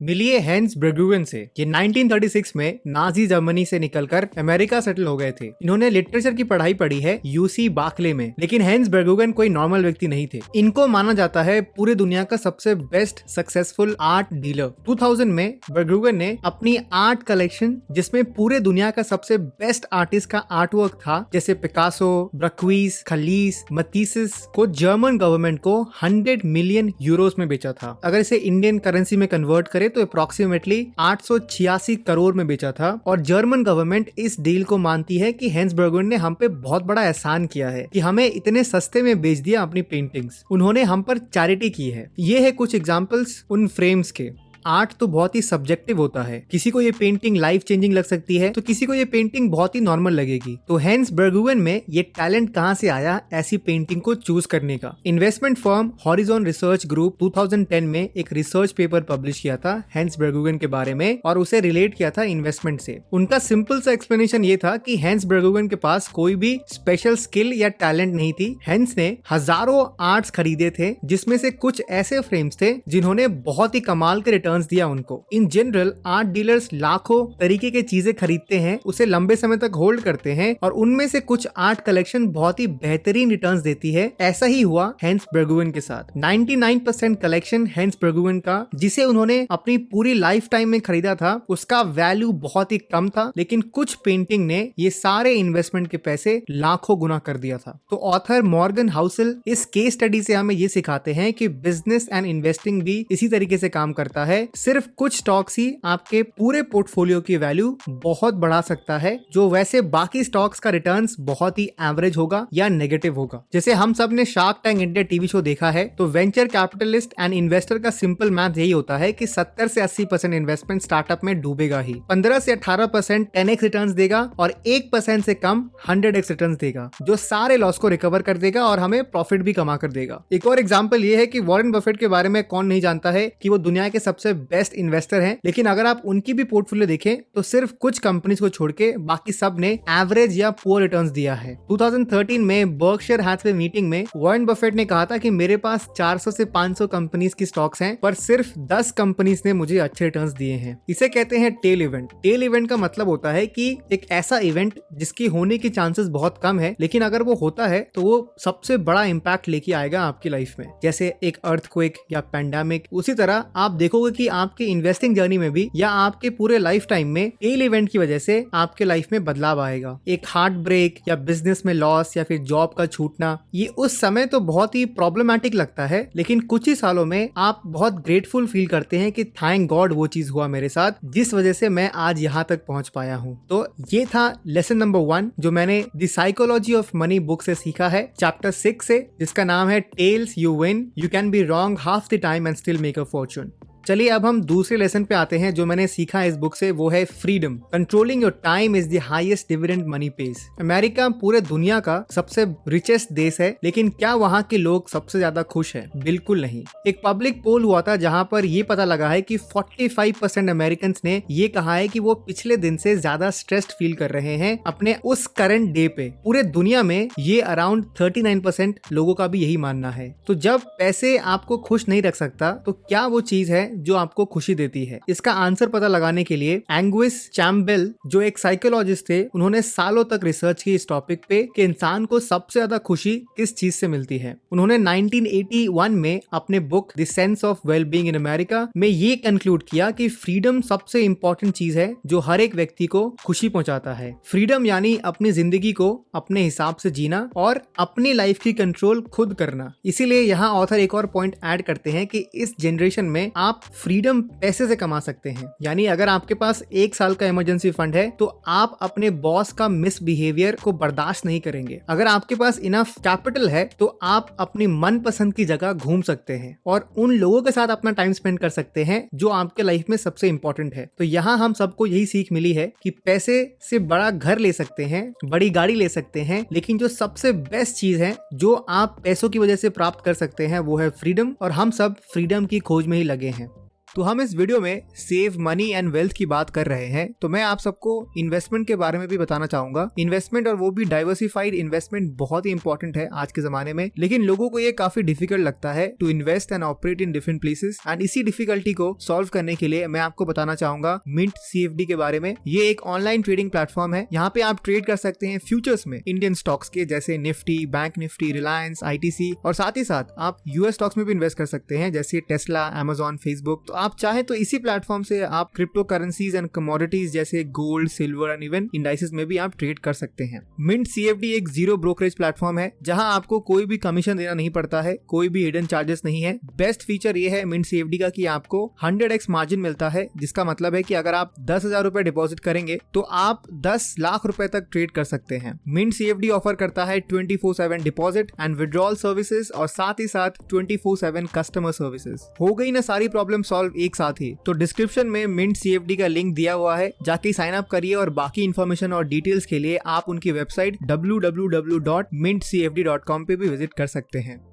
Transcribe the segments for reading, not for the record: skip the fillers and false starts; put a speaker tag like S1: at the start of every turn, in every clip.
S1: मिली है हेंस ब्रेगुएन से। ये 1936 में नाजी जर्मनी से निकलकर अमेरिका सेटल हो गए थे। इन्होंने लिटरेचर की पढ़ाई पढ़ी है यूसी बार्कले में। लेकिन हेंस ब्रेगुएन कोई नॉर्मल व्यक्ति नहीं थे। इनको माना जाता है पूरी दुनिया का सबसे बेस्ट सक्सेसफुल आर्ट डीलर। 2000 में ब्रेगुएन ने अपनी आर्ट कलेक्शन, जिसमें पूरे दुनिया का सबसे बेस्ट आर्टिस्ट का आर्ट वर्क था, जैसे पिकासो, ब्रक्वीस, खलीस, मतीसिस, को जर्मन गवर्नमेंट को 100 मिलियन यूरोस में बेचा था। अगर इसे इंडियन करेंसी में कन्वर्ट करे तो अप्रोक्सीमेटली 886 करोड़ में बेचा था। और जर्मन गवर्नमेंट इस डील को मानती है कि हेंस ब्रेगुएन ने हम पे बहुत बड़ा एहसान किया है कि हमें इतने सस्ते में बेच दिया अपनी पेंटिंग्स। उन्होंने हम पर चैरिटी की है। ये है कुछ एग्जांपल्स उन फ्रेम्स के। आर्ट तो बहुत ही सब्जेक्टिव होता है। किसी को ये पेंटिंग लाइफ चेंजिंग लग सकती है तो किसी को ये पेंटिंग बहुत ही नॉर्मल लगेगी। तो हेंस ब्रेगुएन में ये टैलेंट कहाँ से आया ऐसी पेंटिंग को चूज करने का? Investment firm horizon research group 2010 में एक रिसर्च पेपर पब्लिश किया था हेंस ब्रेगुएन के बारे में और उसे रिलेट किया था इन्वेस्टमेंट से। उनका सिंपल सा एक्सप्लेनेशन ये था कि हेंस ब्रेगुएन के पास कोई भी स्पेशल स्किल या टैलेंट नहीं थी। हेंस ने हजारों आर्ट्स खरीदे थे, जिसमें से कुछ ऐसे फ्रेम्स थे जिन्होंने बहुत ही कमाल के रिटर्न दिया उनको। इन जनरल आर्ट डीलर्स लाखों तरीके के चीजें खरीदते हैं, उसे लंबे समय तक होल्ड करते हैं और उनमें से कुछ आर्ट कलेक्शन बहुत ही बेहतरीन रिटर्न्स देती है। ऐसा ही हुआ हेंस ब्रेगुएन के साथ। 99% कलेक्शन हेंस ब्रेगुएन का, जिसे उन्होंने अपनी पूरी लाइफ टाइम में खरीदा था, उसका वैल्यू बहुत ही कम था। लेकिन कुछ पेंटिंग ने ये सारे इन्वेस्टमेंट के पैसे लाखों गुना कर दिया था। तो ऑथर मॉर्गन हाउसेल इस केस स्टडी से हमें ये सिखाते हैं कि बिजनेस एंड इन्वेस्टिंग भी इसी तरीके से काम करता है। सिर्फ कुछ स्टॉक्स ही आपके पूरे पोर्टफोलियो की वैल्यू बहुत बढ़ा सकता है, जो वैसे बाकी स्टॉक्स का रिटर्न्स बहुत ही एवरेज होगा या नेगेटिव होगा। जैसे हम सब ने shark tank India TV show देखा है, तो वेंचर कैपिटलिस्ट एंड इन्वेस्टर का सिंपल मैथ यही होता है कि 70 से 80% इन्वेस्टमेंट स्टार्टअप में डूबेगा ही, 15 से 18% 10x रिटर्न्स देगा और 1% से कम 100x रिटर्न्स देगा, जो सारे लॉस को रिकवर कर देगा और हमें प्रॉफिट भी कमा कर देगा। एक और एग्जांपल ये है कि वॉरेन बफेट के बारे में कौन नहीं जानता है कि वो दुनिया के सबसे बेस्ट इन्वेस्टर हैं। लेकिन अगर आप उनकी भी पोर्टफोलियो देखें तो सिर्फ कुछ कंपनीज को छोड़ के बाकी सब ने एवरेज या पुअर रिटर्न्स दिया है। 2013 में बर्कशायर हैथवे मीटिंग में वॉरेन बफेट ने कहा था कि मेरे पास 400 से 500 कंपनीज की स्टॉक्स हैं, पर सिर्फ 10 कंपनीज ने मुझे अच्छे रिटर्न्स दिए हैं। इसे कहते हैं टेल इवेंट। टेल इवेंट का मतलब होता है कि एक ऐसा इवेंट जिसकी होने की चांसेस बहुत कम है, लेकिन अगर वो होता है तो वो सबसे बड़ा इंपैक्ट लेके आएगा आपकी लाइफ में, जैसे एक अर्थक्वेक या पैंडेमिक। उसी तरह आप देखोगे कि आपके इन्वेस्टिंग जर्नी में भी या आपके पूरे लाइफ टाइम में टेल इवेंट की वजह से आपके लाइफ में बदलाव आएगा। एक हार्ट ब्रेक या बिजनेस में लॉस या फिर जॉब का छूटना, ये उस समय तो बहुत ही प्रॉब्लमैटिक लगता है, लेकिन कुछ ही सालों में आप बहुत ग्रेटफुल फील करते हैं कि थैंक गॉड वो चीज हुआ मेरे साथ, जिस वजह से मैं आज यहाँ तक पहुंच पाया हूँ। तो ये था लेसन नंबर 1 जो मैंने the psychology of money book से सीखा है, चैप्टर 6 से, जिसका नाम है tells you win, you can be wrong half the time and still make a Fortune. चलिए अब हम दूसरे लेसन पे आते हैं जो मैंने सीखा इस बुक से, वो है freedom. Controlling your time is the highest dividend money page. America पूरे दुनिया का सबसे रिचेस्ट देश है, लेकिन क्या वहाँ के लोग सबसे ज्यादा खुश हैं? बिल्कुल नहीं। एक पब्लिक पोल हुआ था जहाँ पर ये पता लगा है कि 45% अमेरिकन ने ये कहा है कि वो पिछले दिन से ज्यादा स्ट्रेस्ड फील कर रहे हैं अपने उस करंट डे पे। पूरे दुनिया में ये अराउंड 39% लोगों का भी यही मानना है। तो जब पैसे आपको खुश नहीं रख सकता तो क्या वो चीज है जो आपको खुशी देती है? इसका आंसर पता लगाने के लिए एंग्विस चैम्बेल, जो एक साइकोलॉजिस्ट थे, उन्होंने सालों तक रिसर्च की इस टॉपिक पे कि इंसान को सबसे ज्यादा खुशी किस चीज से मिलती है। उन्होंने 1981 में अपने book the sense of well being in America में ये कंक्लूड किया कि फ्रीडम सबसे इंपॉर्टेंट चीज है जो हर एक व्यक्ति को खुशी पहुंचाता है। फ्रीडम यानी अपनी जिंदगी को अपने हिसाब से जीना और अपनी लाइफ की कंट्रोल खुद करना। इसीलिए यहाँ ऑथर एक और पॉइंट ऐड करते हैं कि इस जनरेशन में आप फ्रीडम पैसे से कमा सकते हैं। यानी अगर आपके पास 1 साल का इमरजेंसी फंड है तो आप अपने बॉस का मिसबिहेवियर को बर्दाश्त नहीं करेंगे। अगर आपके पास इनफ कैपिटल है तो आप अपनी मनपसंद की जगह घूम सकते हैं और उन लोगों के साथ अपना टाइम स्पेंड कर सकते हैं जो आपके लाइफ में सबसे इंपॉर्टेंट है। तो यहाँ हम सबको यही सीख मिली है कि पैसे से बड़ा घर ले सकते हैं, बड़ी गाड़ी ले सकते हैं, लेकिन जो सबसे बेस्ट चीज है जो आप पैसों की वजह से प्राप्त कर सकते हैं वो है फ्रीडम, और हम सब फ्रीडम की खोज में ही लगे हैं। तो हम इस वीडियो में सेव मनी एंड वेल्थ की बात कर रहे हैं, तो मैं आप सबको इन्वेस्टमेंट के बारे में भी बताना चाहूंगा। इन्वेस्टमेंट और वो भी डाइवर्सिफाइड इन्वेस्टमेंट बहुत ही इंपॉर्टेंट है आज के जमाने में, लेकिन लोगों को ये काफी डिफिकल्ट लगता है to invest and operate in different places. And इसी डिफिकल्टी को सॉल्व करने के लिए मैं आपको बताना चाहूंगा मिंट CFD के बारे में। ये एक ऑनलाइन ट्रेडिंग प्लेटफॉर्म है। यहाँ पे आप ट्रेड कर सकते हैं फ्यूचर्स में इंडियन स्टॉक्स के, जैसे Nifty, bank Nifty, Reliance, ITC, और साथ ही साथ आप US स्टॉक्स में भी इन्वेस्ट कर सकते हैं, जैसे टेस्ला, Amazon, फेसबुक। तो आप चाहे तो इसी प्लेटफॉर्म से आप क्रिप्टो करेंसीज एंड कमोडिटीज जैसे gold, silver and even indices में भी आप ट्रेड कर सकते हैं। मिंट CFD एक जीरो ब्रोकरेज प्लेटफॉर्म है जहां आपको कोई भी कमीशन देना नहीं पड़ता है, कोई भी हिडन चार्जेस नहीं है। बेस्ट फीचर ये है मिंट CFD का कि आपको 100x मार्जिन मिलता है, जिसका मतलब है कि अगर आप 10,000 रुपए डिपॉजिट करेंगे तो आप 10 लाख रुपए तक ट्रेड कर सकते हैं। मिंट CFD ऑफर करता है 24/7 डिपॉजिट एंड विड्रॉल सर्विसेज और साथ ही साथ 24/7 कस्टमर सर्विसेज। हो गई ना सारी प्रॉब्लम सॉल्व एक साथ ही। तो डिस्क्रिप्शन में मिंट CFD का लिंक दिया हुआ है, जाके साइन अप करिए और बाकी इन्फॉर्मेशन और डिटेल्स के लिए आप उनकी वेबसाइट www.mintcfd.com पे भी विजिट कर सकते हैं।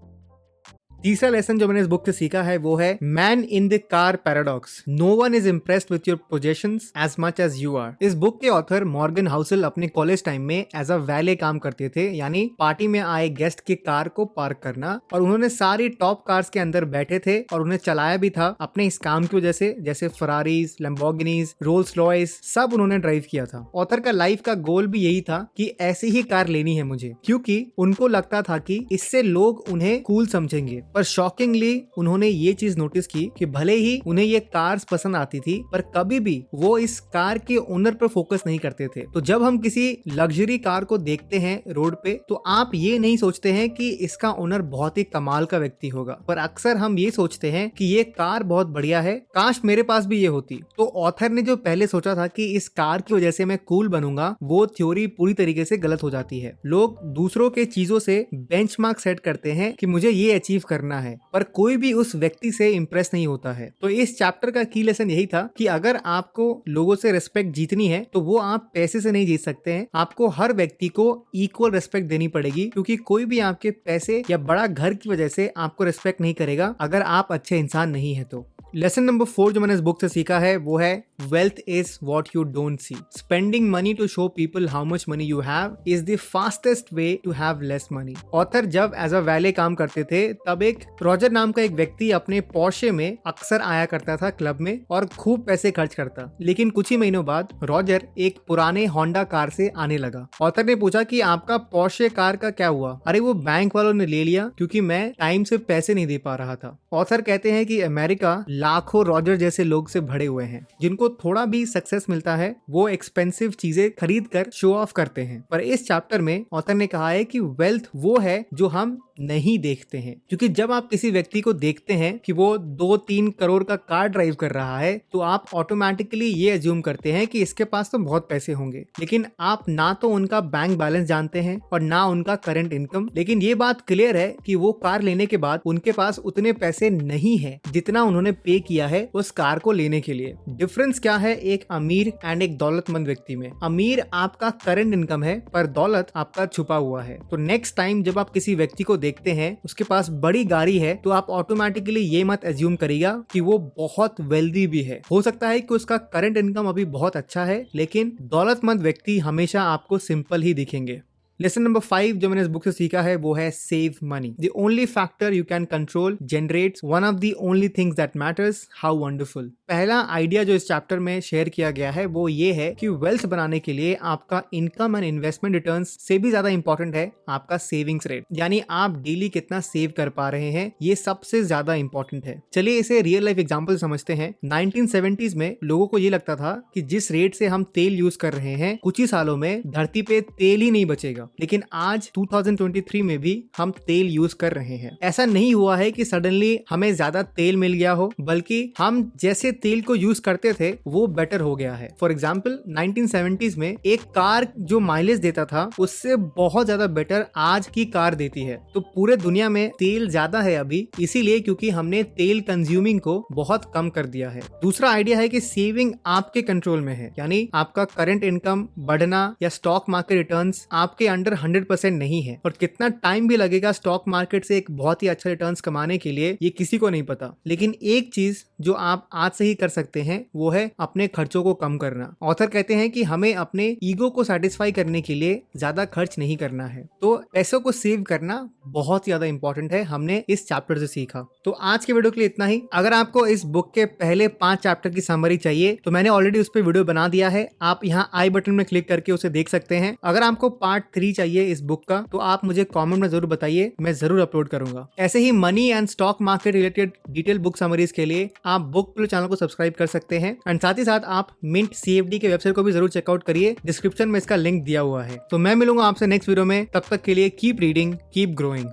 S1: तीसरा लेसन जो मैंने इस बुक से सीखा है वो है man in the car paradox. No one is impressed with your possessions as much as you are. इस बुक के ऑथर मॉर्गन हाउसेल अपने कॉलेज टाइम में एज अ वैले काम करते थे, यानी पार्टी में आए गेस्ट के कार को पार्क करना, और उन्होंने सारी टॉप कार्स के अंदर बैठे थे और उन्हें चलाया भी था अपने इस काम की वजह से, जैसे फरारीज, लैम्बोर्गिनीज, रोल्स रॉयस, सब उन्होंने ड्राइव किया था। ऑथर का लाइफ का गोल भी यही था कि ऐसी ही कार लेनी है मुझे, क्योंकि उनको लगता था कि इससे लोग उन्हें कूल समझेंगे। पर शॉकिंगली उन्होंने ये चीज नोटिस की कि भले ही उन्हें ये कार्स पसंद आती थी, पर कभी भी वो इस कार के ओनर पर फोकस नहीं करते थे। तो जब हम किसी लग्जरी कार को देखते हैं रोड पे, तो आप ये नहीं सोचते हैं कि इसका ओनर बहुत ही कमाल का व्यक्ति होगा, पर अक्सर हम ये सोचते हैं कि ये कार बहुत बढ़िया है, काश मेरे पास भी ये होती। तो ऑथर ने जो पहले सोचा था कि इस कार की वजह से मैं कूल बनूंगा, वो थ्योरी पूरी तरीके से गलत हो जाती है। लोग दूसरों के चीजों से बेंचमार्क सेट करते हैं कि मुझे ये अचीव करना है, पर कोई भी उस व्यक्ति से इंप्रेस नहीं होता है। तो इस चैप्टर का की लेसन यही था कि अगर आपको लोगों से रिस्पेक्ट जीतनी है तो वो आप पैसे से नहीं जीत सकते हैं, आपको हर व्यक्ति को इक्वल रिस्पेक्ट देनी पड़ेगी, क्योंकि कोई भी आपके पैसे या बड़ा घर की वजह से आपको रिस्पेक्ट नहीं करेगा अगर आप अच्छे इंसान नहीं है। तो लेसन नंबर 4 जो मैंने इस बुक से सीखा है वो है wealth is what you don't see. Spending money to show people how much money you have is the fastest way to have less money. Author जब एज अ वैले काम करते थे, तब एक रॉजर नाम का एक व्यक्ति अपने पोर्शे में अक्सर आया करता था क्लब में और खूब पैसे खर्च करता। लेकिन कुछ ही महीनों बाद रॉजर एक पुराने होंडा कार से आने लगा। ऑथर ने पूछा कि आपका पोर्शे कार का क्या हुआ? अरे वो बैंक वालों ने ले लिया क्योंकि मैं टाइम से पैसे नहीं दे पा रहा था। ऑथर कहते हैं कि अमेरिका लाखों रॉजर जैसे लोग से भरे हुए हैं, जिनको थोड़ा भी सक्सेस मिलता है वो एक्सपेंसिव चीजें खरीद कर शो ऑफ करते हैं। पर इस चैप्टर में ऑथर ने कहा है कि वेल्थ वो है जो हम नहीं देखते हैं, क्योंकि जब आप किसी व्यक्ति को देखते हैं कि वो 2-3 करोड़ का कार ड्राइव कर रहा है, तो आप ऑटोमेटिकली ये अज्यूम करते हैं कि इसके पास तो बहुत पैसे होंगे, लेकिन आप ना तो उनका बैंक बैलेंस जानते हैं और ना उनका करंट इनकम। लेकिन ये बात क्लियर है कि वो कार लेने के बाद उनके पास उतने पैसे नहीं है जितना उन्होंने पे किया है उस कार को लेने के लिए। डिफरेंस क्या है एक अमीर एंड एक दौलतमंद व्यक्ति में? अमीर आपका करंट इनकम है, पर दौलत आपका छुपा हुआ है। तो नेक्स्ट टाइम जब आप किसी व्यक्ति को देखते हैं उसके पास बड़ी गाड़ी है, तो आप ऑटोमेटिकली ये मत एज्यूम करिएगा कि वो बहुत वेल्दी भी है। हो सकता है कि उसका करंट इनकम अभी बहुत अच्छा है, लेकिन दौलतमंद व्यक्ति हमेशा आपको सिंपल ही दिखेंगे। लेसन नंबर 5 जो मैंने इस बुक से सीखा है वो है save money. The only factor you can control generates one of the only things that matters. How wonderful. पहला आइडिया जो इस चैप्टर में शेयर किया गया है वो ये है कि वेल्थ बनाने के लिए आपका इनकम एंड इन्वेस्टमेंट रिटर्न्स से भी ज्यादा इंपॉर्टेंट है आपका सेविंग्स रेट, यानी आप डेली कितना सेव कर पा रहे हैं, ये सबसे ज्यादा इंपॉर्टेंट है। चलिए इसे रियल लाइफ एग्जांपल समझते हैं। 1970s में लोगों को ये लगता था कि जिस रेट से हम तेल यूज कर रहे हैं, कुछ ही सालों में धरती पे तेल ही नहीं बचेगा। लेकिन आज 2023 में भी हम तेल यूज कर रहे हैं। ऐसा नहीं हुआ है कि सडनली हमें ज्यादा तेल मिल गया हो, बल्कि हम जैसे तेल को यूज करते थे वो बेटर हो गया है। फॉर एग्जाम्पल 1970s में एक कार जो माइलेज देता था उससे बहुत ज्यादा बेटर आज की कार देती है। तो पूरे दुनिया में तेल ज्यादा है अभी, इसीलिए क्योंकि हमने तेल कंज्यूमिंग को बहुत कम कर दिया है। दूसरा आइडिया है कि सेविंग आपके कंट्रोल में है, यानी आपका करंट इनकम बढ़ना या स्टॉक मार्केट रिटर्न्स आपके अंडर 100% नहीं है, और कितना टाइम भी लगेगा स्टॉक मार्केट से एक बहुत ही अच्छा रिटर्न्स कमाने के लिए ये किसी को नहीं पता। लेकिन एक चीज जो आप आज से ही कर सकते हैं वो है अपने खर्चों को कम करना। ऑथर कहते हैं कि हमें अपने ईगो को सेटिस्फाई करने के लिए ज्यादा खर्च नहीं करना है, तो पैसों को सेव करना बहुत ज्यादा इंपॉर्टेंट है, हमने इस चैप्टर से सीखा। तो आज के वीडियो के लिए इतना ही। अगर आपको इस बुक के पहले 5 चैप्टर की समरी चाहिए तो मैंने ऑलरेडी उस पर वीडियो बना दिया है, आप यहाँ आई बटन में क्लिक करके उसे देख सकते हैं। अगर आपको पार्ट 3 चाहिए इस बुक का तो आप मुझे कमेंट में जरूर बताइए, मैं जरूर अपलोड करूंगा। ऐसे ही money and stock market related detail book summaries के लिए आप बुक प्लो चैनल को सब्सक्राइब कर सकते हैं, एंड साथ ही साथ आप मिंट CFD के वेबसाइट को भी जरूर चेकआउट करिए, डिस्क्रिप्शन में इसका लिंक दिया हुआ है। तो मैं मिलूंगा आपसे नेक्स्ट वीडियो में, तब तक के लिए कीप रीडिंग, कीप ग्रोइंग।